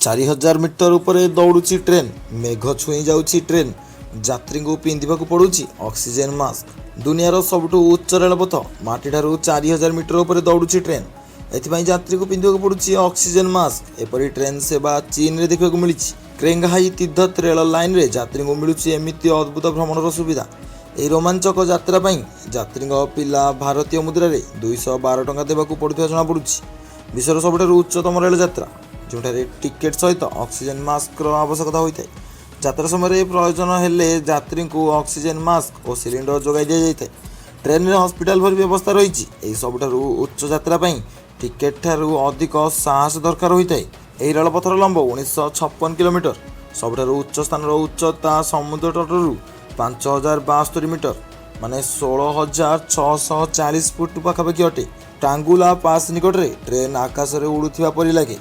4000 metre उपरे दौड़ुची train. मेघ छुई जाउची ट्रेन। यात्री को पिंधिबा को पड़ुची ऑक्सीजन मास्क। दुनियार सबुठु उच्च रेलपथ माटीठारू 4000 मीटर उपरे दौड़ुची ट्रेन। एथिपाई यात्री को पिंधिबा को पड़ुची ऑक्सीजन मास्क। एपरी ट्रेन सेवा चीन रे देखा मिली। क्रेंगहाई तिब्बत रेल लाइन रे यात्री को मिलुची एमिति अद्भुत भ्रमणर सुविधा। এই रोमांचक यात्रा यात्री पिला भारतीय मुद्रा 212 टंका देवाक पड़ुवा जमापड़ी। विश्वर सबुठारु उच्चतम रेल यात्रा जोठारे टिकेट सहित ऑक्सीजन मास्क आवश्यकता होता है। यात्रा समय प्रयोजन हेले यात्री को ऑक्सीजन मास्क और सिलिंडर जोगाई दि जाए। ट्रेन में हॉस्पिटल भरी व्यवस्था रही। सबुठारु उच्च यात्रा टिकेट ठारू अधिक साहस दरकार होता है। यह रेलपथर लंब 1956 किलोमीटर। सबुठारु उच्च स्थान उच्चता समुद्र तटरू 5072 मीटर माने 16640 फुट पाखापाखि अटे। टांगुला पास निकट में ट्रेन आकाश में उड़ुवा परि लगे।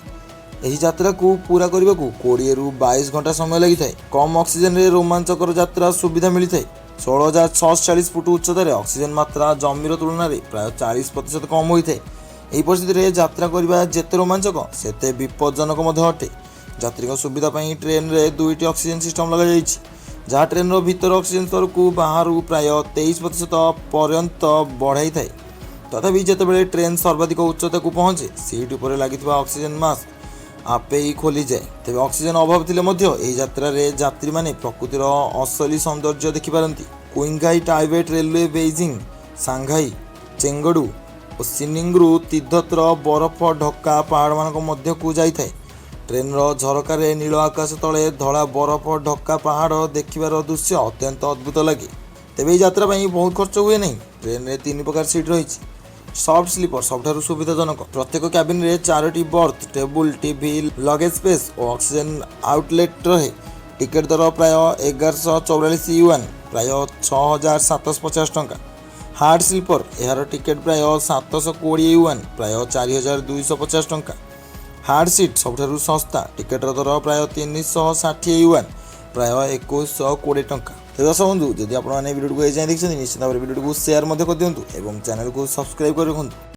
यही यात्रा को पूरा करने को 20 ରୁ 22 घंटा समय लगी था। कम ऑक्सीजन रे रोमांचकर यात्रा सुविधा मिली है। 16640 फुट उच्चतार ऑक्सीजन मात्रा जमीर तुलन में प्राय 40% कम होता है। यही परिस्थिति में यात्रा करने जिते रोमांचक सेते विपज्जनक अटे। यात्री सुविधा ट्रेन में 2टी ऑक्सीजन सिस्टम लगे जहाँ ट्रेन भीतर ऑक्सीजन स्तर को बाहर प्राय 23% पर्यंत बढ़ाई थाए। तथापि जितेबाला ट्रेन सर्वाधिक उच्चता को पहुँचे सीट उपर लगी ऑक्सीजन मास्क आपे ही खोली जाए। तेज ऑक्सीजन अभाव थिले यात्रा यात्री माने प्रकृतिर असली सौंदर्य देखिपारती। क्विंघाई टाइबेट रेलवे बेजिंग सांघाई चेंगडू और सिनिंगरू तिब्बतर बरफ ढका पहाड़ मान मध्य को जाए। ट्रेन झरकार नील आकाश तले धड़ा बरफ ढका पहाड़ देखिबार दृश्य अत्यंत अद्भुत लगे। तेज यात्रा बहुत खर्च हुए नहीं। ट्रेन में 3 प्रकार सीट रही। सॉफ्ट स्लीपर सबुठारु सुविधाजनक। प्रत्येक कैबिन रे 4टी berth table TV luggage space और ऑक्सीजन आउटलेट रहे। टिकेट दर प्राय 1144 युआन प्राय 6750 टंका। हार्ड स्लीपर यार टिकेट प्राय 720 युआन प्राय 4250 टंका। हार्ड सीट सबुठारु सस्ता टिकेटर दर प्राय 360 युआन प्राय 2120 टंका। तो दर्शक बंधु जदि आपने वीडियो को देखते निश्चित भाव वीडियो को शेयर कर दिंतु और चैनल को सब्सक्राइब कर रखुँ।